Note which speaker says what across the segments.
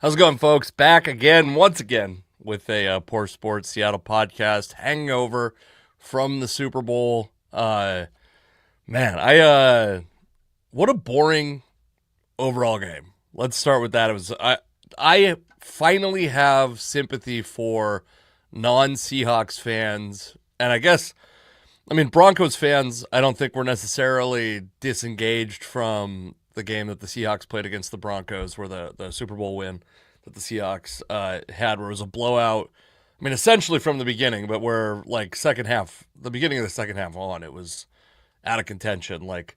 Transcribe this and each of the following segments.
Speaker 1: How's it going, folks? Back again, once again, with a Poor Sports Seattle podcast hangover from the Super Bowl. Man, what a boring overall game. Let's start with that. I finally have sympathy for non-Seahawks fans, and Broncos fans. I don't think we're necessarily disengaged from the game that the Seahawks played against the Broncos, where the Super Bowl win that the Seahawks had, where it was a blowout. I mean, essentially from the beginning, but where the beginning of the second half on, it was out of contention. Like,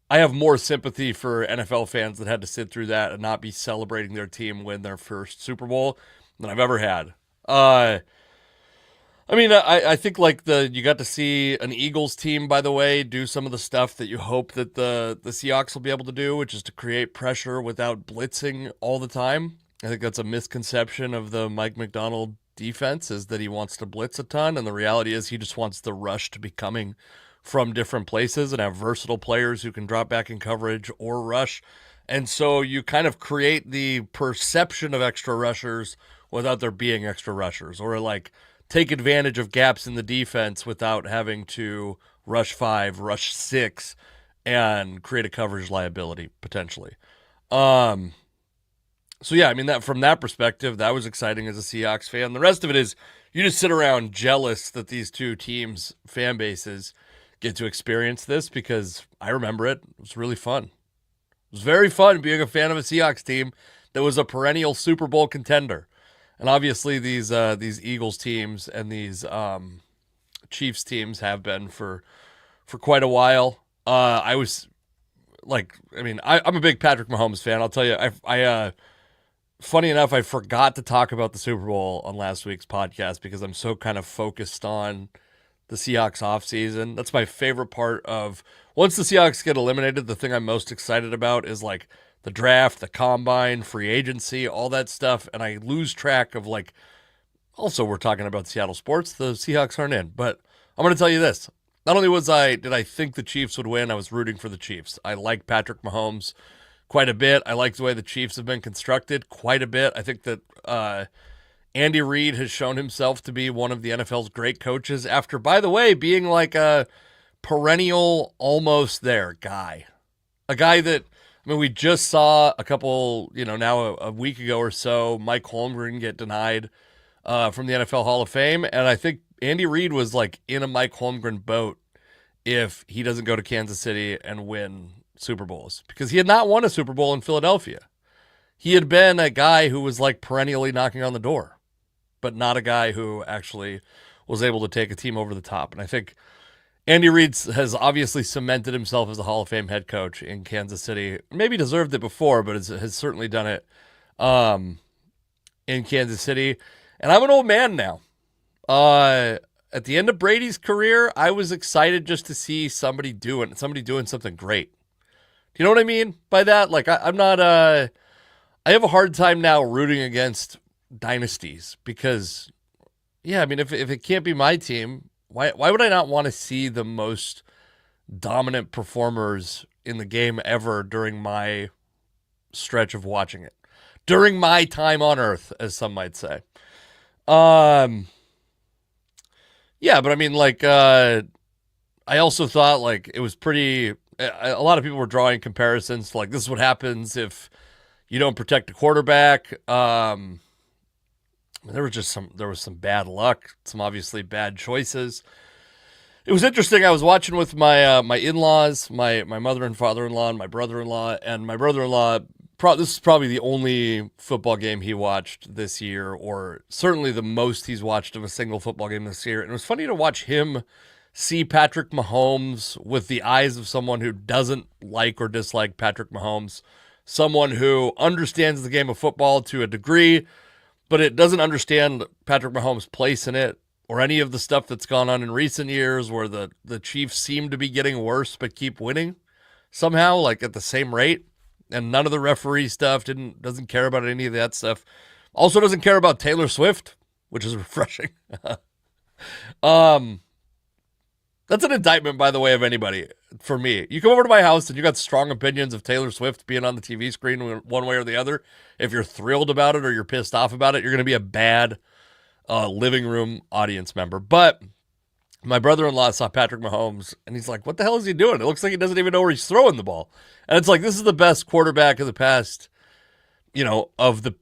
Speaker 1: I have more sympathy for NFL fans that had to sit through that and not be celebrating their team win their first Super Bowl than I've ever had. I think you got to see an Eagles team, by the way, do some of the stuff that you hope that the Seahawks will be able to do, which is to create pressure without blitzing all the time. I think that's a misconception of the Mike Macdonald defense, is that he wants to blitz a ton, and the reality is he just wants the rush to be coming from different places and have versatile players who can drop back in coverage or rush. And so you kind of create the perception of extra rushers without there being extra rushers, or like take advantage of gaps in the defense without having to rush 5, rush 6, and create a coverage liability potentially. So yeah, I mean, that from that perspective, that was exciting as a Seahawks fan. The rest of it is you just sit around jealous that these two teams' fan bases get to experience this, because I remember it. It was really fun. It was very fun being a fan of a Seahawks team that was a perennial Super Bowl contender. And obviously these Eagles teams and these Chiefs teams have been for quite a while. I'm a big Patrick Mahomes fan. I'll tell you, funny enough, I forgot to talk about the Super Bowl on last week's podcast because I'm so kind of focused on the Seahawks offseason. That's my favorite part of, once the Seahawks get eliminated, the thing I'm most excited about is like the draft, the combine, free agency, all that stuff. And I lose track of also we're talking about Seattle sports. The Seahawks aren't in, but I'm going to tell you this. Not only did I think the Chiefs would win, I was rooting for the Chiefs. I like Patrick Mahomes quite a bit. I like the way the Chiefs have been constructed quite a bit. I think that Andy Reid has shown himself to be one of the NFL's great coaches after, by the way, being like a perennial almost there guy. A guy that, we just saw now a week ago or so, Mike Holmgren get denied from the NFL Hall of Fame. And I think Andy Reid was like in a Mike Holmgren boat if he doesn't go to Kansas City and win Super Bowls, because he had not won a Super Bowl in Philadelphia. He had been a guy who was like perennially knocking on the door, but not a guy who actually was able to take a team over the top. And I think Andy Reid has obviously cemented himself as a Hall of Fame head coach in Kansas City. Maybe deserved it before, but has certainly done it in Kansas City. And I'm an old man now. At the end of Brady's career, I was excited just to see somebody doing something great. Do you know what I mean by that? Like, I'm not, I have a hard time now rooting against dynasties because, yeah, I mean, if it can't be my team, why would I not want to see the most dominant performers in the game ever during my stretch of watching it? During my time on Earth, as some might say. Yeah, but I mean, I also thought, it was pretty, a lot of people were drawing comparisons to, this is what happens if you don't protect the quarterback. There was some bad luck, some obviously bad choices. It was interesting. I was watching with my my in-laws, my mother and father-in-law, and my brother-in-law. And my brother-in-law, this is probably the only football game he watched this year, or certainly the most he's watched of a single football game this year. And it was funny to watch him see Patrick Mahomes with the eyes of someone who doesn't like or dislike Patrick Mahomes, someone who understands the game of football to a degree, but it doesn't understand Patrick Mahomes' place in it, or any of the stuff that's gone on in recent years where the Chiefs seem to be getting worse but keep winning somehow, at the same rate. And none of the referee stuff, doesn't care about any of that stuff. Also doesn't care about Taylor Swift, which is refreshing. That's an indictment, by the way, of anybody. for me. You come over to my house and you got strong opinions of Taylor Swift being on the TV screen one way or the other. If you're thrilled about it or you're pissed off about it, you're going to be a bad living room audience member. But my brother-in-law saw Patrick Mahomes, and he's like, what the hell is he doing? It looks like he doesn't even know where he's throwing the ball. And it's like, this is the best quarterback of the past, of the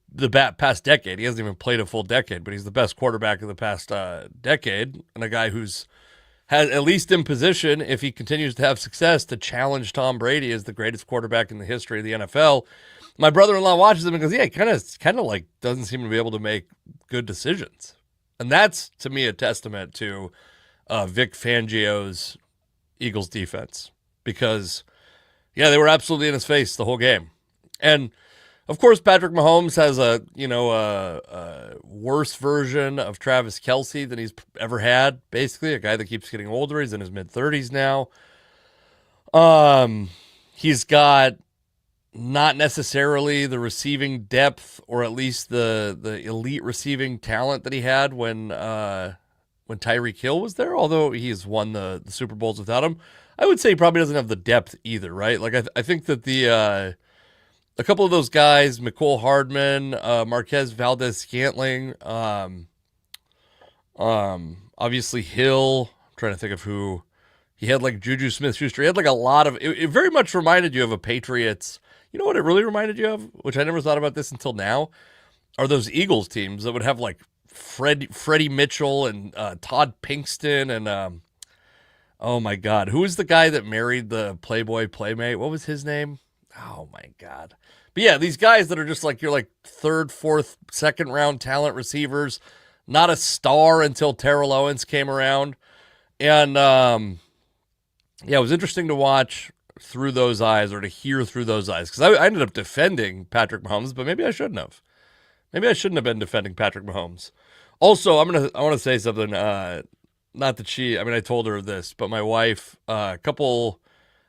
Speaker 1: past decade. He hasn't even played a full decade, but he's the best quarterback of the past decade, and a guy who's has, at least in position, if he continues to have success, to challenge Tom Brady as the greatest quarterback in the history of the NFL. My brother-in-law watches him and goes, yeah, he kind of like doesn't seem to be able to make good decisions. And that's, to me, a testament to Vic Fangio's Eagles defense, because, yeah, they were absolutely in his face the whole game. And of course, Patrick Mahomes has a worse version of Travis Kelce than he's ever had. Basically, a guy that keeps getting older. He's in his mid-30s now. He's got not necessarily the receiving depth, or at least the elite receiving talent that he had when Tyreek Hill was there. Although he's won the Super Bowls without him, I would say he probably doesn't have the depth either. Right? Like I think that a couple of those guys, Mecole Hardman, Marquez Valdez-Scantling, obviously Hill. I'm trying to think of who. He had like Juju Smith-Schuster. He had like a lot of. It very much reminded you of a Patriots. You know what it really reminded you of, which I never thought about this until now, are those Eagles teams that would have like Freddie Mitchell and Todd Pinkston and oh my God, who was the guy that married the Playboy Playmate? What was his name? Oh my God. But yeah, these guys that are just like, you're like third, fourth, second round talent receivers, not a star until Terrell Owens came around. And yeah, it was interesting to watch through those eyes, or to hear through those eyes, because I ended up defending Patrick Mahomes, but maybe I shouldn't have. Maybe I shouldn't have been defending Patrick Mahomes. Also, I want to say something. Not that I told her this, but my wife, I don't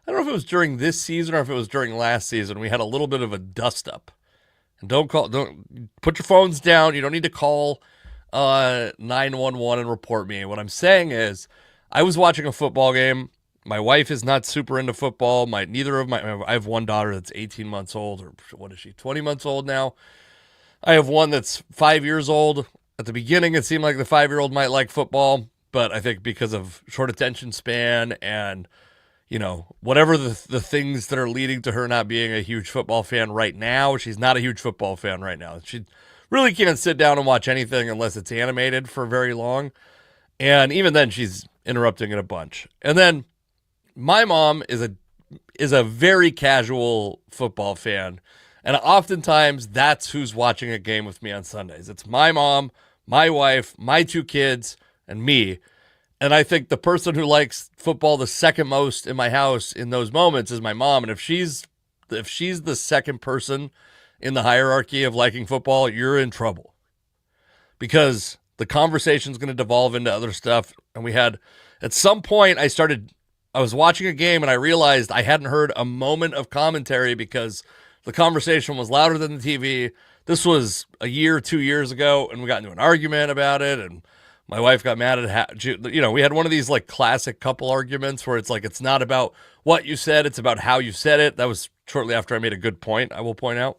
Speaker 1: know if it was during this season or if it was during last season, we had a little bit of a dust up. And don't put your phones down. You don't need to call 911 and report me. What I'm saying is, I was watching a football game. My wife is not super into football. I have one daughter that's 18 months old, or what is she, 20 months old now. I have one that's 5 years old. At the beginning, it seemed like the 5-year-old might like football, but I think because of short attention span and, whatever the things that are leading to her not being a huge football fan right now, she's not a huge football fan right now. She really can't sit down and watch anything unless it's animated for very long. And even then, she's interrupting it a bunch. And then my mom is a very casual football fan. And oftentimes, that's who's watching a game with me on Sundays. It's my mom, my wife, my 2 kids, and me. And I think the person who likes football the second most in my house in those moments is my mom. And if she's the second person in the hierarchy of liking football, you're in trouble. Because the conversation's going to devolve into other stuff. And at some point, I was watching a game and I realized I hadn't heard a moment of commentary because the conversation was louder than the TV. This was a year, 2 years ago, and we got into an argument about it, and my wife got mad at we had one of these like classic couple arguments where it's like, it's not about what you said, it's about how you said it. That was shortly after I made a good point, I will point out.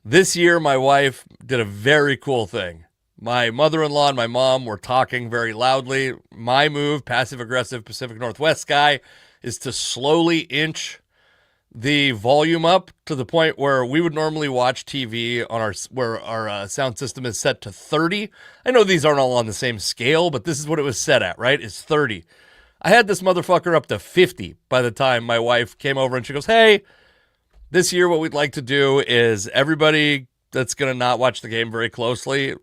Speaker 1: This year, my wife did a very cool thing. My mother-in-law and my mom were talking very loudly. My move, passive-aggressive Pacific Northwest guy, is to slowly inch the volume up to the point where we would normally watch TV on where our sound system is set to 30. I know these aren't all on the same scale, but this is what it was set at, right? It's 30. I had this motherfucker up to 50 by the time my wife came over, and she goes, hey, this year what we'd like to do is everybody that's going to not watch the game very closely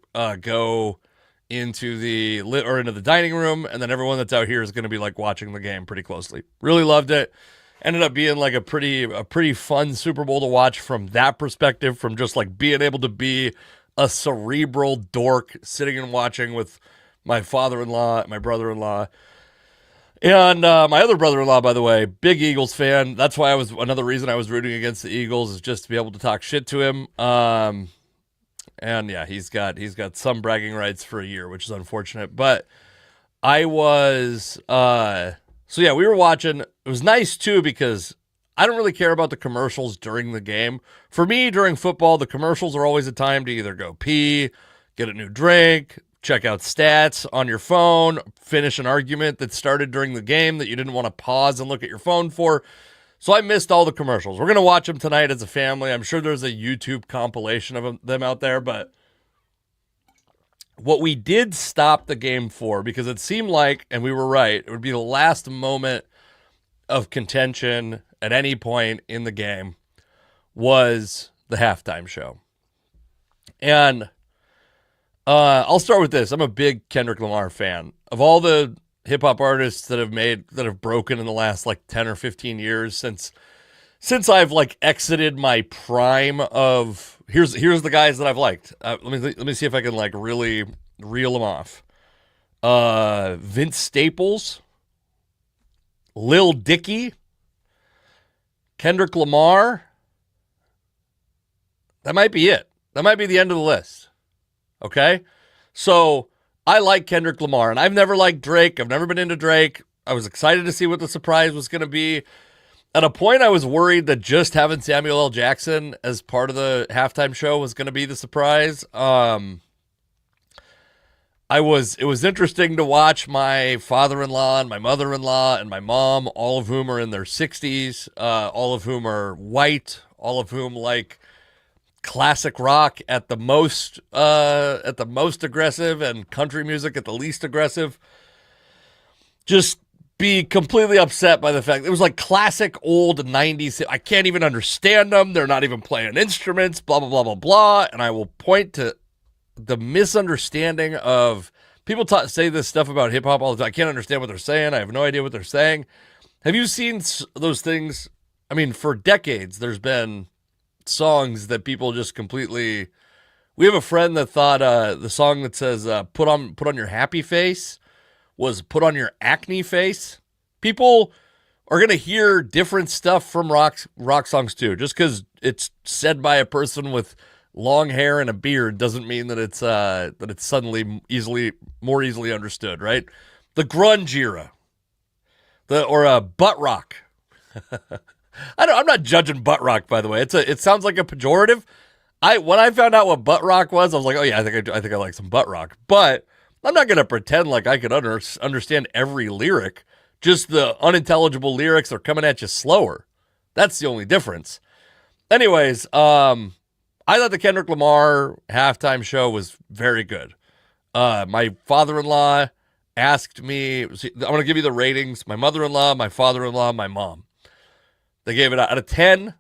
Speaker 1: go into the dining room, and then everyone that's out here is going to be like watching the game pretty closely. Really loved it. Ended up being like a pretty fun Super Bowl to watch from that perspective, from just like being able to be a cerebral dork sitting and watching with my father-in-law, my brother-in-law, and my other brother-in-law, by the way, big Eagles fan. That's why another reason I was rooting against the Eagles, is just to be able to talk shit to him. And yeah, he's got some bragging rights for a year, which is unfortunate. But I was so yeah, we were watching. It was nice too because I don't really care about the commercials during the game. For me, during football, the commercials are always a time to either go pee, get a new drink, check out stats on your phone, finish an argument that started during the game that you didn't want to pause and look at your phone for. So I missed all the commercials. We're going to watch them tonight as a family. I'm sure there's a YouTube compilation of them out there, but what we did stop the game for, because it seemed like, and we were right, it would be the last moment of contention at any point in the game, was the halftime show. And I'll start with this. I'm a big Kendrick Lamar fan. Of all the hip hop artists that have broken in the last like 10 or 15 years since I've like exited my prime of here's the guys that I've liked. Let me see if I can like really reel them off. Vince Staples, Lil Dicky, Kendrick Lamar. That might be it. That might be the end of the list. Okay? So I like Kendrick Lamar, and I've never liked Drake. I've never been into Drake. I was excited to see what the surprise was going to be. At a point, I was worried that just having Samuel L. Jackson as part of the halftime show was going to be the surprise. It was interesting to watch my father-in-law and my mother-in-law and my mom, all of whom are in their 60s, all of whom are white, all of whom like classic rock at the most aggressive and country music at the least aggressive. Just be completely upset by the fact it was like classic old 90s. I can't even understand them. They're not even playing instruments, blah, blah, blah, blah, blah. And I will point to the misunderstanding of people say this stuff about hip hop all the time. I can't understand what they're saying. I have no idea what they're saying. Have you seen those things? I mean, for decades, there's been songs that people just completely. We have a friend that thought the song that says put on your happy face was put on your acne face. People are going to hear different stuff from rock songs too. Just because it's said by a person with long hair and a beard doesn't mean that it's suddenly more easily understood, right? The grunge era, or butt rock. I'm not judging butt rock, by the way. It sounds like a pejorative. When I found out what butt rock was, I was like, oh yeah, I think I like some butt rock. But I'm not gonna pretend like I could understand every lyric. Just the unintelligible lyrics are coming at you slower. That's the only difference. Anyways, I thought the Kendrick Lamar halftime show was very good. My father-in-law asked me, I'm going to give you the ratings. My mother-in-law, my father-in-law, my mom. They gave it out of 10,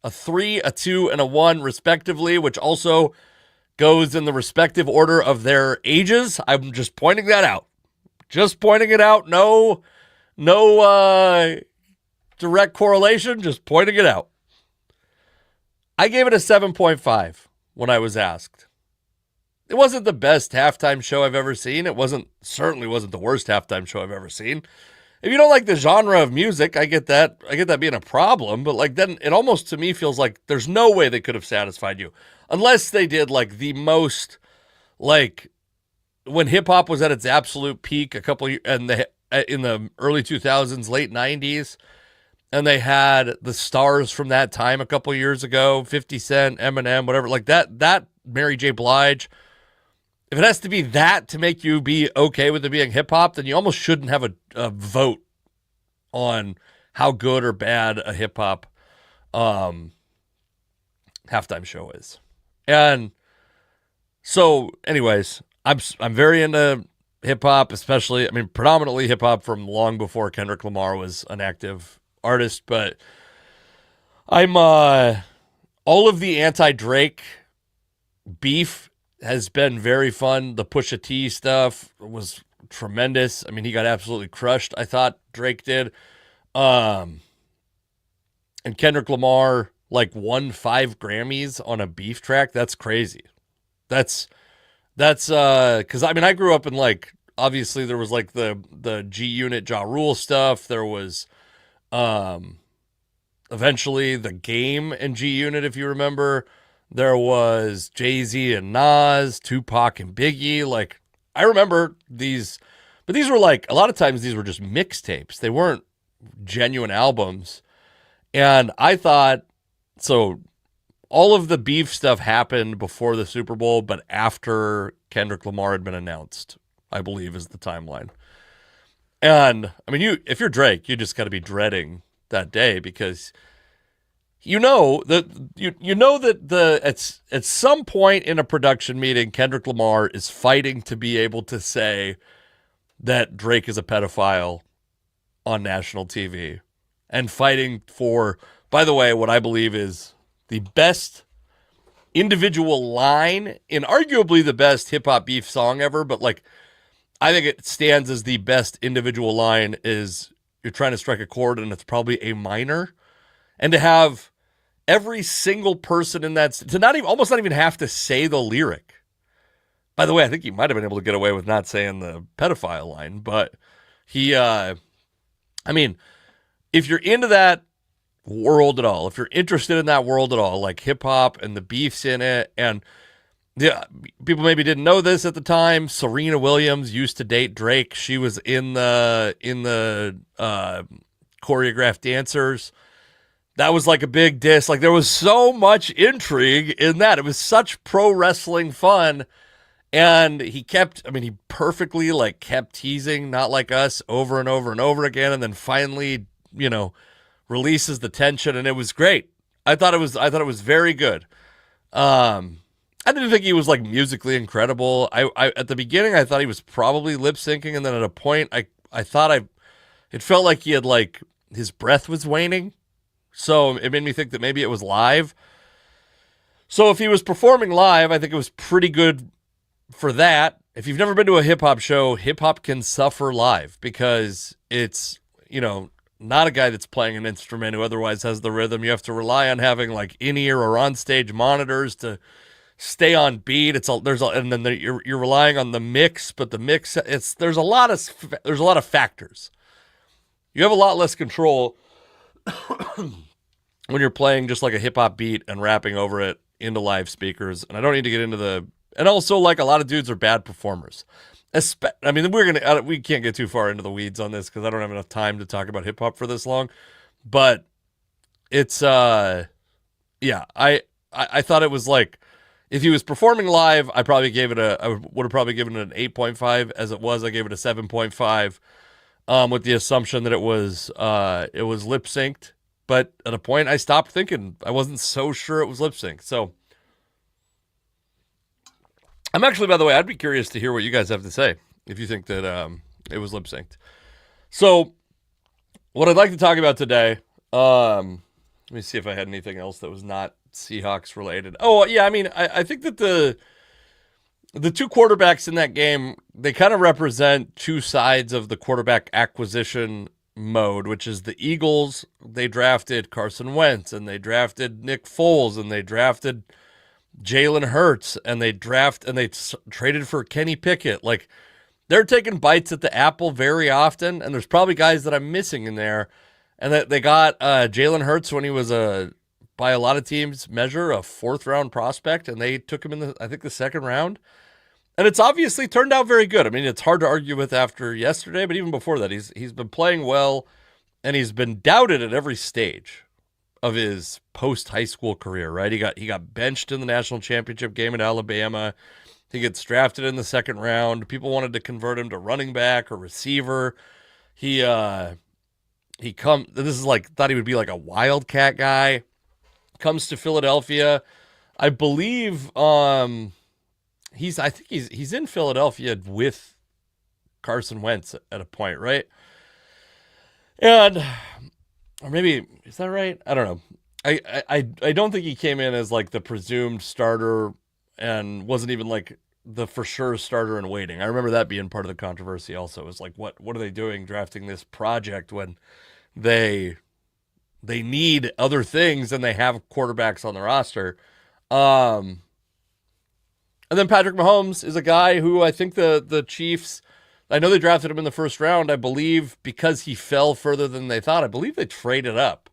Speaker 1: a 3, a 2, and a 1, respectively, which also goes in the respective order of their ages. I'm just pointing that out. Just pointing it out. No direct correlation. Just pointing it out. I gave it a 7.5 when I was asked. It wasn't the best halftime show I've ever seen. Certainly wasn't the worst halftime show I've ever seen. If you don't like the genre of music, I get that being a problem, but like then it almost to me feels like there's no way they could have satisfied you unless they did like the most, like when hip hop was at its absolute peak in the early 2000s, late 90s, and they had the stars from that time a couple years ago, 50 Cent, Eminem, whatever, like that Mary J. Blige. If it has to be that to make you be okay with it being hip hop, then you almost shouldn't have a vote on how good or bad a hip hop halftime show is. And so, anyways, I'm very into hip hop, especially. I mean, predominantly hip hop from long before Kendrick Lamar was an active artist, but I'm all of the anti-Drake beef has been very fun. The Pusha T stuff was tremendous. I mean, he got absolutely crushed, I thought Drake did. And Kendrick Lamar like won 5 Grammys on a beef track. That's crazy. That's because I mean, I grew up in like, obviously there was like the G Unit Ja Rule stuff. There was eventually The Game and G Unit, if you remember. There was Jay-Z and Nas, Tupac and Biggie. Like, I remember these, but But these were like, a lot of times these were just mixtapes. They weren't genuine albums. And I thought, so all of the beef stuff happened before the Super Bowl, but after Kendrick Lamar had been announced, I believe is the timeline. And I mean, if you're Drake, you just got to be dreading that day because you know that at some point in a production meeting, Kendrick Lamar is fighting to be able to say that Drake is a pedophile on national TV and fighting for, by the way, what I believe is the best individual line in arguably the best hip hop beef song ever. But like, I think it stands as the best individual line is you're trying to strike a chord and it's probably a minor. And to have every single person in that, to not even, almost not even have to say the lyric. By the way, I think he might have been able to get away with not saying the pedophile line, but he, I mean, if you're into that world at all, if you're interested in that world at all, like hip hop and the beefs in it, and yeah, people maybe didn't know this at the time. Serena Williams used to date Drake. She was in the choreographed dancers. That was like a big diss. Like there was so much intrigue in that. It was such pro wrestling fun. And he perfectly like kept teasing Not Like Us over and over and over again. And then finally, releases the tension and it was great. I thought it was very good. I didn't think he was like musically incredible. I at the beginning, I thought he was probably lip syncing. And then at a point it felt like he had like his breath was waning. So it made me think that maybe it was live. So if he was performing live, I think it was pretty good for that. If you've never been to a hip hop show, hip hop can suffer live because it's, not a guy that's playing an instrument who otherwise has the rhythm. You have to rely on having like in-ear or on-stage monitors to stay on beat. And then you're relying on the mix, but the mix, there's a lot of factors. You have a lot less control when you're playing just like a hip hop beat and rapping over it into live speakers. And I don't need to get into and also like a lot of dudes are bad performers. We can't get too far into the weeds on this because I don't have enough time to talk about hip hop for this long, but it's, I thought it was like, if he was performing live, I would have probably given it an 8.5. As it was, I gave it a 7.5, with the assumption that it was lip synced. But at a point, I stopped thinking. I wasn't so sure it was lip synced. So I'm actually, by the way, I'd be curious to hear what you guys have to say if you think that it was lip synced. So what I'd like to talk about today, let me see if I had anything else that was not Seahawks related. Oh, yeah, I think that the two quarterbacks in that game, they kind of represent two sides of the quarterback acquisition mode, which is the Eagles. They drafted Carson Wentz, and they drafted Nick Foles, and they drafted Jalen Hurts, and they traded for Kenny Pickett. Like, they're taking bites at the apple very often, and there's probably guys that I'm missing in there. And that they got Jalen Hurts when he was by a lot of teams measure, a 4th-round prospect, and they took him in the second round. And it's obviously turned out very good. It's hard to argue with after yesterday, but even before that, he's been playing well, and he's been doubted at every stage of his post-high school career, right? He got benched in the national championship game at Alabama. He gets drafted in the 2nd round. People wanted to convert him to running back or receiver. Thought he would be like a wildcat guy. Comes to Philadelphia. I believe he's in Philadelphia with Carson Wentz at a point, right? Or maybe, is that right? I don't know. I don't think he came in as like the presumed starter and wasn't even like the for sure starter in waiting. I remember that being part of the controversy also. It was like, what are they doing drafting this project when they need other things and they have quarterbacks on the roster? And then Patrick Mahomes is a guy who I think the Chiefs, I know they drafted him in the 1st round, I believe, because he fell further than they thought. I believe they traded up.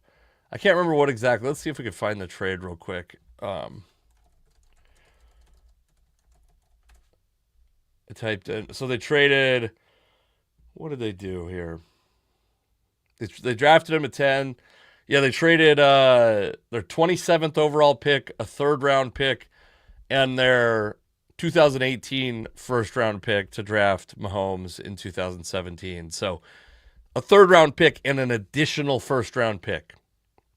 Speaker 1: I can't remember what exactly. Let's see if we can find the trade real quick. I typed in. So they traded What did they do here? They drafted him at 10. Yeah, they traded their 27th overall pick, a third round pick, and their 2018 first round pick to draft Mahomes in 2017. So a third round pick and an additional first round pick.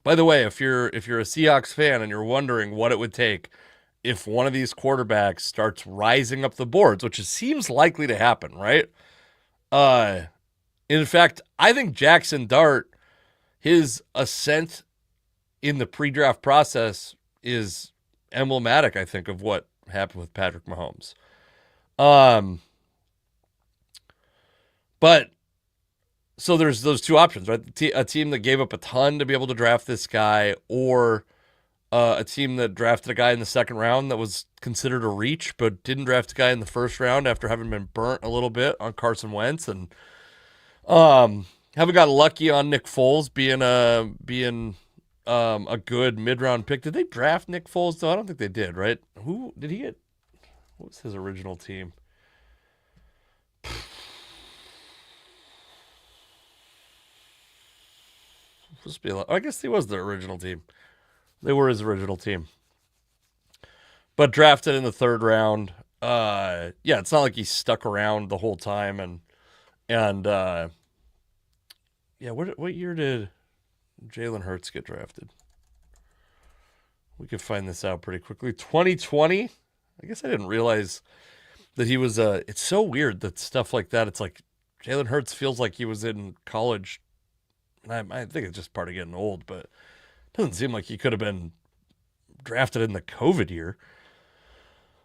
Speaker 1: By the way, if you're a Seahawks fan and you're wondering what it would take if one of these quarterbacks starts rising up the boards, which seems likely to happen, right? In fact, I think Jackson Dart, his ascent in the pre-draft process is emblematic, I think, of what happened with Patrick Mahomes. But so there's those two options, right? A team that gave up a ton to be able to draft this guy, or a team that drafted a guy in the second round that was considered a reach, but didn't draft a guy in the first round after having been burnt a little bit on Carson Wentz, and haven't gotten lucky on Nick Foles being a good mid-round pick. Did they draft Nick Foles though? I don't think they did, right? Who did he get? What was his original team? Supposed to be I guess he was the original team. They were his original team, but drafted in the third round. Yeah, it's not like he stuck around the whole time, and yeah, what year did Jalen Hurts get drafted? We could find this out pretty quickly. 2020. I guess I didn't realize that he was. It's so weird that stuff like that. It's like Jalen Hurts feels like he was in college. I think it's just part of getting old, but it doesn't seem like he could have been drafted in the COVID year.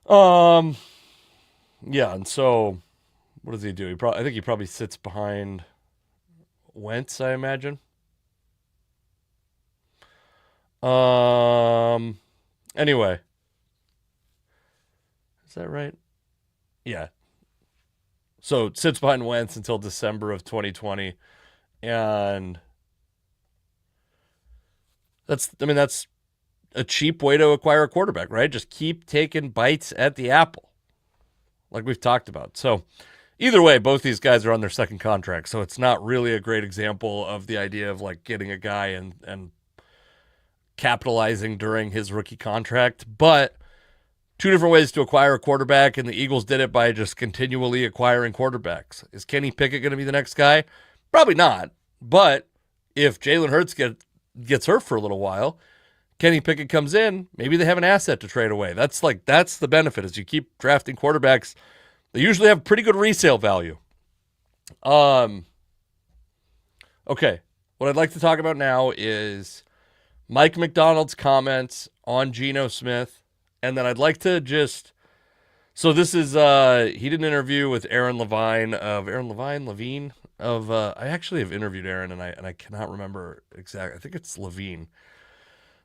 Speaker 1: Yeah, and so what does he do? I think he probably sits behind Wentz, I imagine. Anyway, is that right? Yeah. So it sits behind Wentz until December of 2020, and that's a cheap way to acquire a quarterback, right? Just keep taking bites at the apple, like we've talked about. So either way, both these guys are on their second contract, so it's not really a great example of the idea of like getting a guy and capitalizing during his rookie contract. But two different ways to acquire a quarterback, and the Eagles did it by just continually acquiring quarterbacks. Is Kenny Pickett going to be the next guy? Probably not. But if Jalen Hurts gets hurt for a little while, Kenny Pickett comes in, maybe they have an asset to trade away. That's the benefit, is you keep drafting quarterbacks. They usually have pretty good resale value. Okay. What I'd like to talk about now is Mike Macdonald's comments on Geno Smith. And then I'd like to so this is, he did an interview with Aaron Levine. I actually have interviewed Aaron and I cannot remember exactly. I think it's Levine.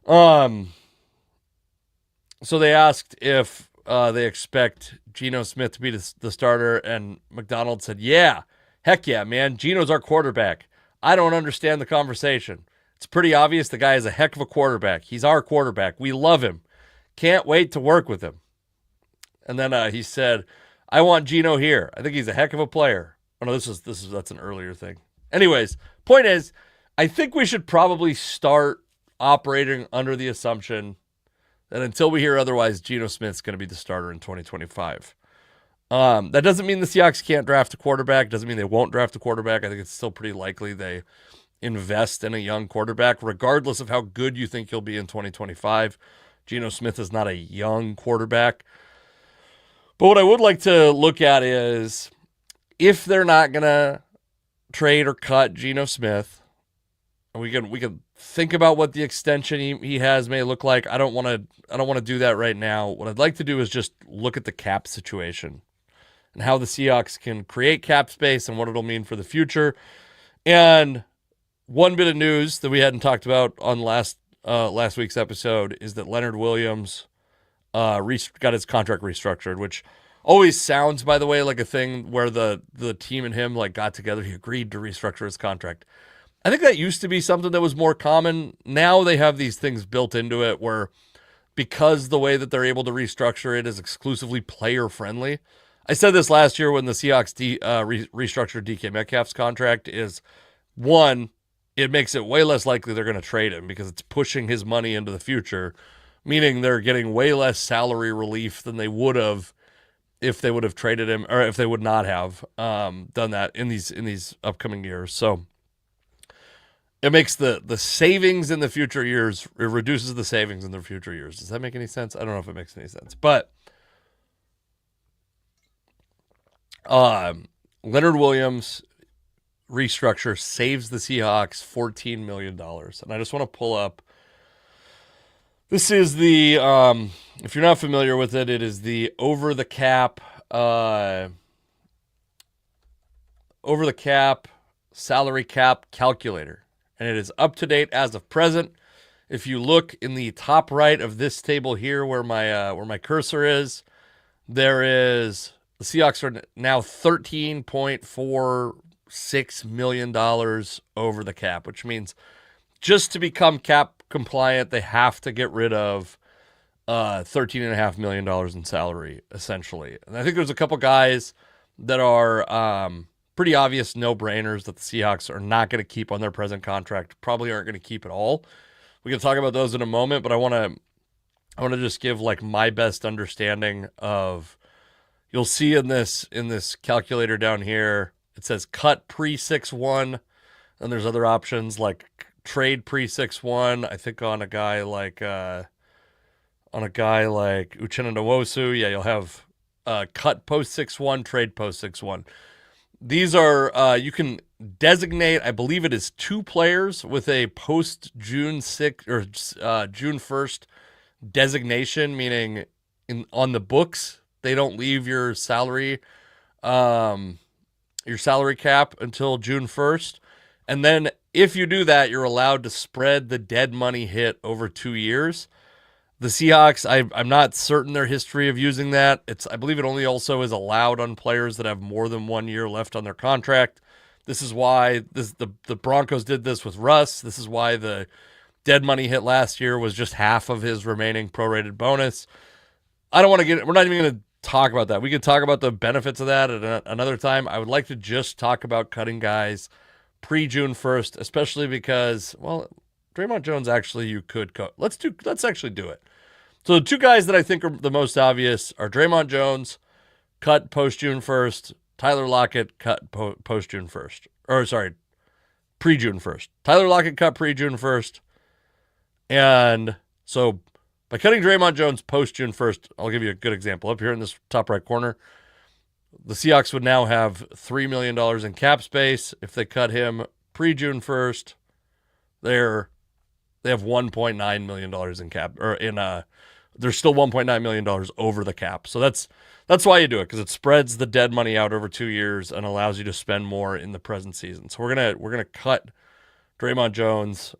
Speaker 1: So they asked if they expect Geno Smith to be the starter, and Macdonald said, yeah, heck yeah, man. Geno's our quarterback. I don't understand the conversation. It's pretty obvious the guy is a heck of a quarterback. He's our quarterback. We love him. Can't wait to work with him. And then he said, I want Geno here. I think he's a heck of a player. Oh no, that's an earlier thing. Anyways, point is, I think we should probably start operating under the assumption that until we hear otherwise, Geno Smith's going to be the starter in 2025. That doesn't mean the Seahawks can't draft a quarterback. Doesn't mean they won't draft a quarterback. I think it's still pretty likely they invest in a young quarterback, regardless of how good you think he'll be in 2025. Geno Smith is not a young quarterback. But what I would like to look at is, if they're not going to trade or cut Geno Smith, we can think about what the extension he has may look like. I don't want to do that right now. What I'd like to do is just look at the cap situation and how the Seahawks can create cap space and what it'll mean for the future. And one bit of news that we hadn't talked about on last week's episode is that Leonard Williams got his contract restructured, which always sounds, by the way, like a thing where the team and him like got together. He agreed to restructure his contract. I think that used to be something that was more common. Now they have these things built into it, where, because the way that they're able to restructure it is exclusively player friendly, they don't I said this last year when the Seahawks restructured DK Metcalf's contract is, one, it makes it way less likely they're going to trade him because it's pushing his money into the future, meaning they're getting way less salary relief than they would have if they would have traded him, or if they would not have done that in these upcoming years. So it makes the savings in the future years, it reduces the savings in the future years. Does that make any sense? I don't know if it makes any sense. But Leonard Williams restructure saves the Seahawks $14 million. And I just want to pull up. This is the, if you're not familiar with it, it is the over the cap salary cap calculator. And it is up to date as of present. If you look in the top right of this table here where my cursor is, there is, the Seahawks are now $13.46 million over the cap, which means just to become cap compliant, they have to get rid of $13.5 million in salary, essentially. And I think there's a couple guys that are pretty obvious no-brainers that the Seahawks are not going to keep on their present contract, probably aren't going to keep at all. We can talk about those in a moment, but I want to just give like my best understanding of, you'll see in this calculator down here, it says cut pre-6-1, and there's other options like trade pre-6-1. I think on a guy like Uchenna Nwosu, yeah, you'll have cut post-6-1, trade post-6-1. These are, you can designate, I believe it is 2 players with a post-June 6th or June 1st designation, meaning on the books, they don't leave your salary cap until June 1st. And then if you do that, you're allowed to spread the dead money hit over 2 years. The Seahawks, I'm not certain their history of using that. I believe it only also is allowed on players that have more than 1 year left on their contract. This is why the Broncos did this with Russ. This is why the dead money hit last year was just half of his remaining prorated bonus. We're not even going to talk about that. We could talk about the benefits of that at another time. I would like to just talk about cutting guys pre-June 1st, especially because, well, Draymond Jones, actually, you could cut. Let's actually do it. So the 2 guys that I think are the most obvious are Draymond Jones, cut post-June 1st, Tyler Lockett, cut post-June 1st. Or, sorry, pre-June 1st. Tyler Lockett cut pre-June 1st. And so by cutting Draymond Jones post-June 1st, I'll give you a good example. Up here in this top right corner, the Seahawks would now have $3 million in cap space. If they cut him pre-June 1st, they have $1.9 million in cap, or there's still $1.9 million over the cap. So that's why you do it, because it spreads the dead money out over 2 years and allows you to spend more in the present season. So we're gonna cut Draymond Jones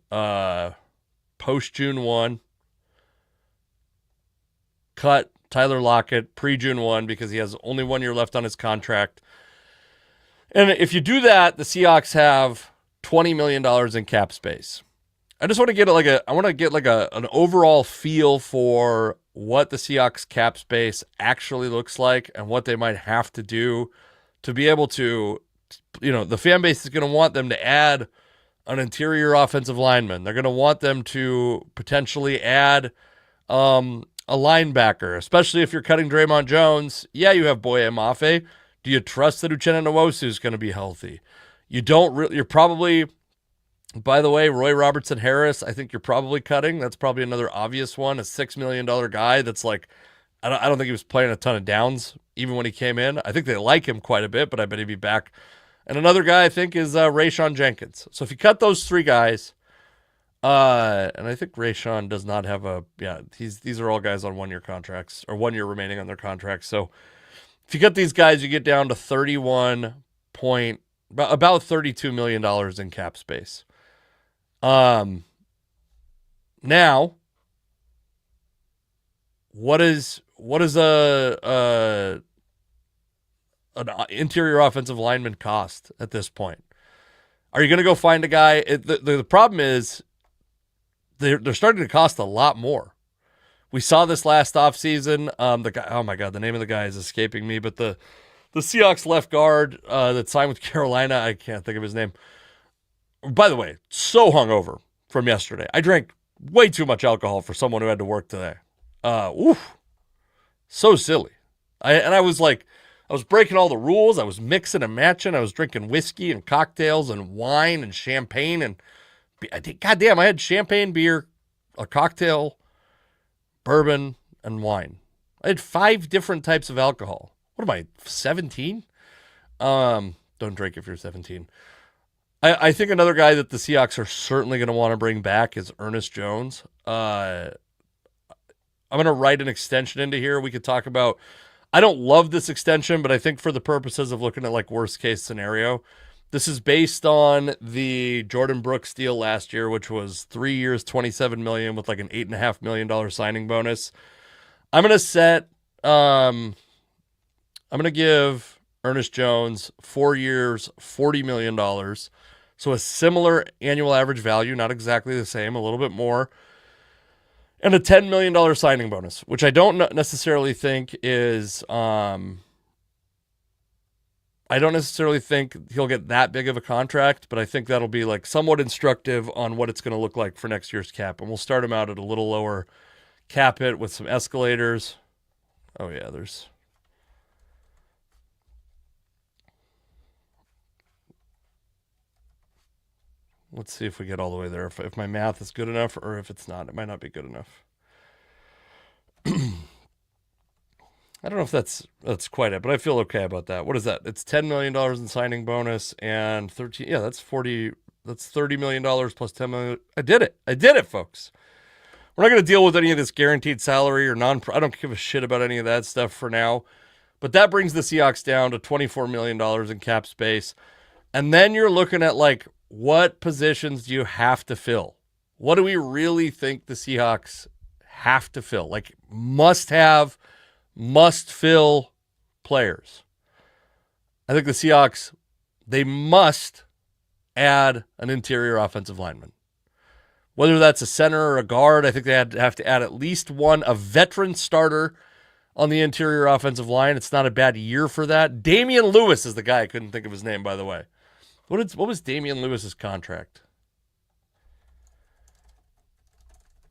Speaker 1: post June 1. Cut Tyler Lockett pre-June 1 because he has only 1 year left on his contract. And if you do that, the Seahawks have $20 million in cap space. I just want to get an overall feel for what the Seahawks cap space actually looks like and what they might have to do to be able to, the fan base is going to want them to add an interior offensive lineman. They're going to want them to potentially add a linebacker, especially if you're cutting Draymond Jones. Yeah, you have Boye Mafe. Do you trust that Uchenna Nwosu is going to be healthy? You don't really. You're probably, by the way, Roy Robertson Harris, I think you're probably cutting. That's probably another obvious one, a $6 million guy that's like, I don't think he was playing a ton of downs even when he came in. I think they like him quite a bit, but I bet he'd be back. And another guy I think is Rayshawn Jenkins. So if you cut those 3 guys, and I think Rayshawn does not have these are all guys on 1 year contracts, or 1 year remaining on their contracts. So if you cut these guys, you get down to about $32 million in cap space. Now, what is an interior offensive lineman cost at this point? Are you going to go find a guy? The problem is they're starting to cost a lot more, We saw this last offseason. The guy, oh my God, the name of the guy is escaping me, but the Seahawks left guard that signed with Carolina, I can't think of his name. By the way, so hungover from yesterday. I drank way too much alcohol for someone who had to work today. So silly. I was breaking all the rules. I was mixing and matching. I was drinking whiskey and cocktails and wine and champagne. And goddamn, I had champagne, beer, a cocktail, bourbon, and wine. I had 5 different types of alcohol. What am I, 17? Don't drink if you're 17. I think another guy that the Seahawks are certainly going to want to bring back is Ernest Jones. I'm going to write an extension into here. We could talk about, I don't love this extension, but I think for the purposes of looking at like worst case scenario, this is based on the Jordan Brooks deal last year, which was 3 years, $27 million with like an $8.5 million signing bonus. I'm going to give Ernest Jones 4 years, $40 million. So a similar annual average value, not exactly the same, a little bit more. And a $10 million signing bonus, which I don't necessarily think is, I don't necessarily think he'll get that big of a contract, but I think that'll be like somewhat instructive on what it's going to look like for next year's cap. And we'll start him out at a little lower cap hit with some escalators. Oh yeah, let's see if we get all the way there. If my math is good enough, or if it's not, it might not be good enough. I don't know if that's quite it, but I feel okay about that. What is that? It's $10 million in signing bonus and 13. Yeah, that's 40. That's $30 million plus $10 million. I did it, folks. We're not going to deal with any of this guaranteed salary or I don't give a shit about any of that stuff for now. But that brings the Seahawks down to $24 million in cap space. And then you're looking at like, what positions do you have to fill? What do we really think the Seahawks have to fill? Like must fill players. I think the Seahawks, they must add an interior offensive lineman. Whether that's a center or a guard, I think they have to add at least one, a veteran starter on the interior offensive line. It's not a bad year for that. Damian Lewis is the guy. I couldn't think of his name, by the way. What was Damian Lewis's contract?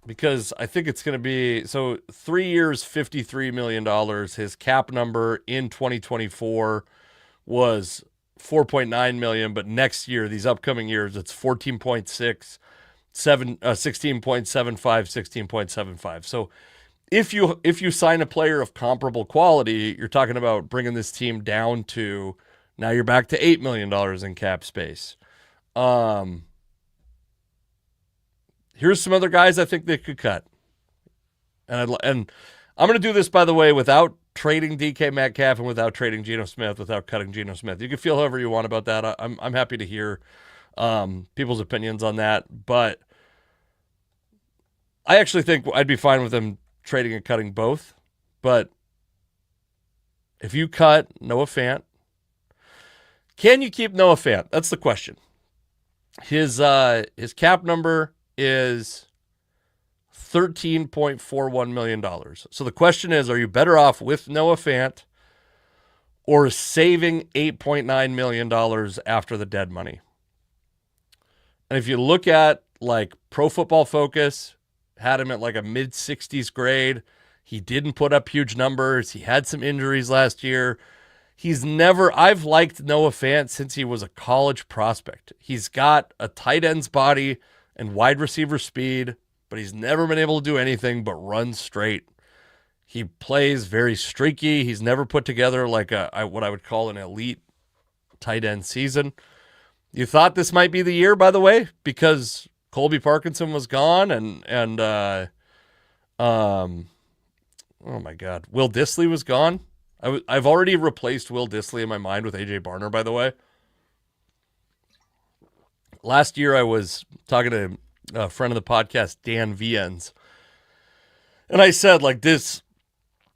Speaker 1: Because I think it's going to be, 3 years, $53 million. His cap number in 2024 was $4.9 million, but next year, these upcoming years, it's 14.6, 16.75, 16.75. So if you sign a player of comparable quality, you're talking about bringing this team down to, now you're back to $8 million in cap space. Here's some other guys I think they could cut. And I'm going to do this, by the way, without trading DK Metcalf and without trading Geno Smith, without cutting Geno Smith. You can feel however you want about that. I'm happy to hear people's opinions on that. But I actually think I'd be fine with them trading and cutting both. But if you cut Noah Fant, can you keep Noah Fant? That's the question. His cap number is $13.41 million. So the question is, are you better off with Noah Fant or saving $8.9 million after the dead money? And if you look at like Pro Football Focus, had him at like a mid-60s grade. He didn't put up huge numbers. He had some injuries last year. I've liked Noah Fant since he was a college prospect. He's got a tight end's body and wide receiver speed, but he's never been able to do anything but run straight. He plays very streaky. He's never put together like what I would call an elite tight end season. You thought this might be the year, by the way, because Colby Parkinson was gone and oh my God, Will Dissly was gone. I've already replaced Will Dissly in my mind with AJ Barner, by the way. Last year, I was talking to a friend of the podcast, Dan Viennes, and I said, like, this,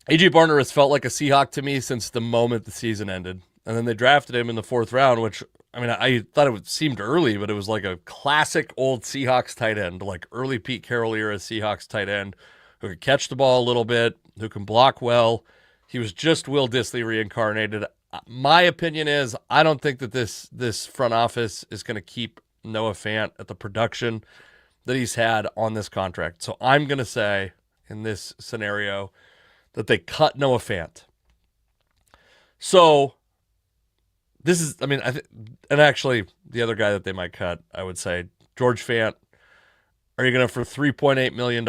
Speaker 1: AJ Barner has felt like a Seahawk to me since the moment the season ended. And then they drafted him in the 4th round, which, I mean, I thought it seemed early, but it was like a classic old Seahawks tight end, like early Pete Carroll era Seahawks tight end, who can catch the ball a little bit, who can block well. He was just Will Dissly reincarnated. My opinion is I don't think that this front office is going to keep Noah Fant at the production that he's had on this contract. So I'm going to say in this scenario that they cut Noah Fant. So this is, and actually the other guy that they might cut, I would say George Fant. Are you going to, for $3.8 million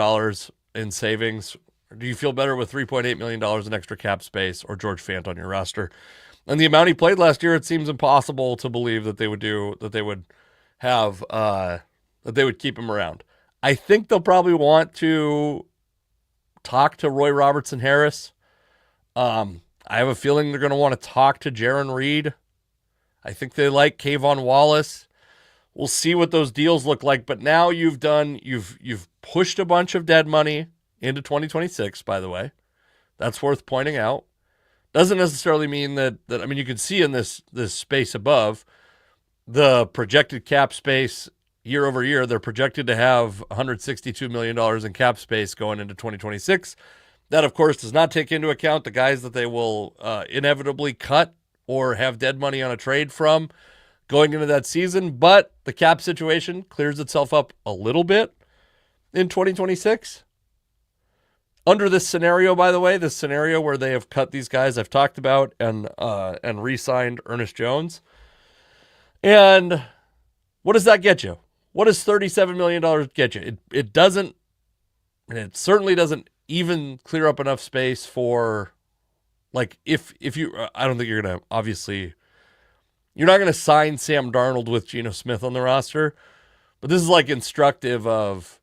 Speaker 1: in savings, do you feel better with $3.8 million in extra cap space or George Fant on your roster? And the amount he played last year, it seems impossible to believe that they would keep him around. I think they'll probably want to talk to Roy Robertson Harris. I have a feeling they're going to want to talk to Jaron Reed. I think they like Kayvon Wallace. We'll see what those deals look like. But now you've pushed a bunch of dead money into 2026, by the way. That's worth pointing out. Doesn't necessarily mean that you can see in this space above the projected cap space year over year. They're projected to have $162 million in cap space going into 2026. That, of course, does not take into account the guys that they will inevitably cut or have dead money on a trade from going into that season. But the cap situation clears itself up a little bit in 2026. Under this scenario, by the way, this scenario where they have cut these guys I've talked about and re-signed Ernest Jones. And what does that get you? What does $37 million get you? It doesn't, and it certainly doesn't even clear up enough space for, like, if you, I don't think you're going to, obviously, you're not going to sign Sam Darnold with Geno Smith on the roster, but this is like instructive of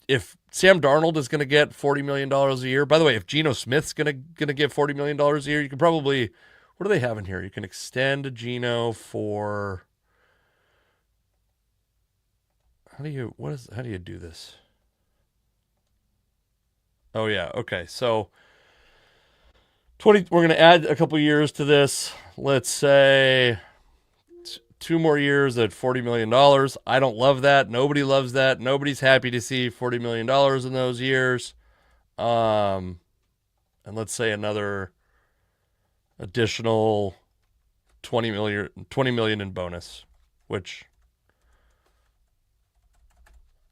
Speaker 1: if Sam Darnold is going to get $40 million a year. By the way, if Geno Smith's going to get $40 million a year, you can probably, what do they have in here? You can extend Geno for, how do you do this? Oh yeah, okay. So we're going to add a couple years to this. Let's say 2 more years at $40 million. I don't love that. Nobody loves that. Nobody's happy to see $40 million in those years. And let's say another additional $20 million in bonus, which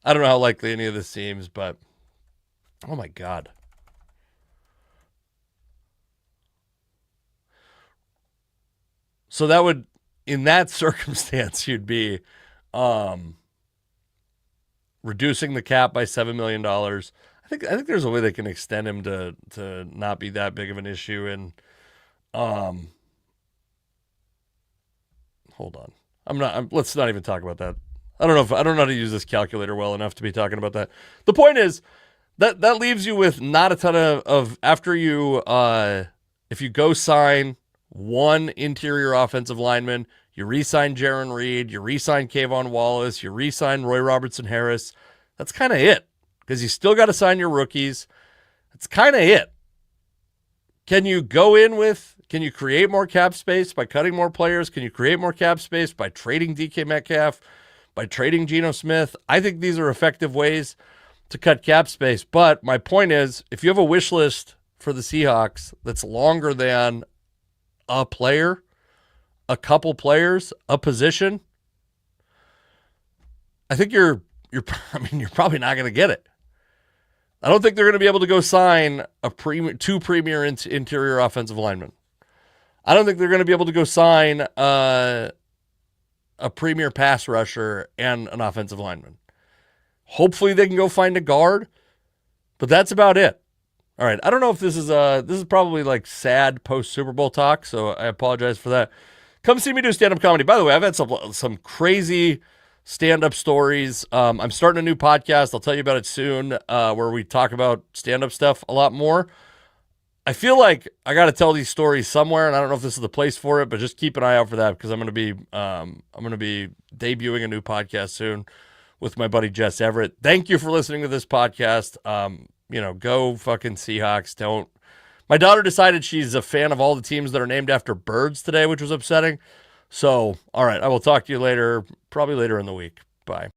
Speaker 1: I don't know how likely any of this seems, but oh my God. So that would, in that circumstance, you'd be reducing the cap by $7 million. I think there's a way they can extend him to not be that big of an issue. And hold on, let's not even talk about that. I don't know how to use this calculator well enough to be talking about that. The point is that leaves you with not a ton of after you if you go sign one interior offensive lineman, you re-sign Jaron Reed, you re-sign Kayvon Wallace, you re-sign Roy Robertson Harris. That's kind of it, because you still got to sign your rookies. That's kind of it. Can you create more cap space by cutting more players? Can you create more cap space by trading DK Metcalf, by trading Geno Smith? I think these are effective ways to cut cap space. But my point is, if you have a wish list for the Seahawks that's longer than a player, a couple players, a position, I think you're probably not going to get it. I don't think they're going to be able to go sign two premier interior offensive linemen. I don't think they're going to be able to go sign a premier pass rusher and an offensive lineman. Hopefully they can go find a guard, but that's about it. All right, I don't know if this is probably like sad post Super Bowl talk, so I apologize for that. Come see me do stand-up comedy. By the way, I've had some crazy stand-up stories. I'm starting a new podcast. I'll tell you about it soon, where we talk about stand-up stuff a lot more. I feel like I got to tell these stories somewhere, and I don't know if this is the place for it, but just keep an eye out for that, because I'm going to be debuting a new podcast soon with my buddy Jess Everett. Thank you for listening to this podcast. Go fucking Seahawks. My daughter decided she's a fan of all the teams that are named after birds today, which was upsetting. So, all right, I will talk to you later, probably later in the week. Bye.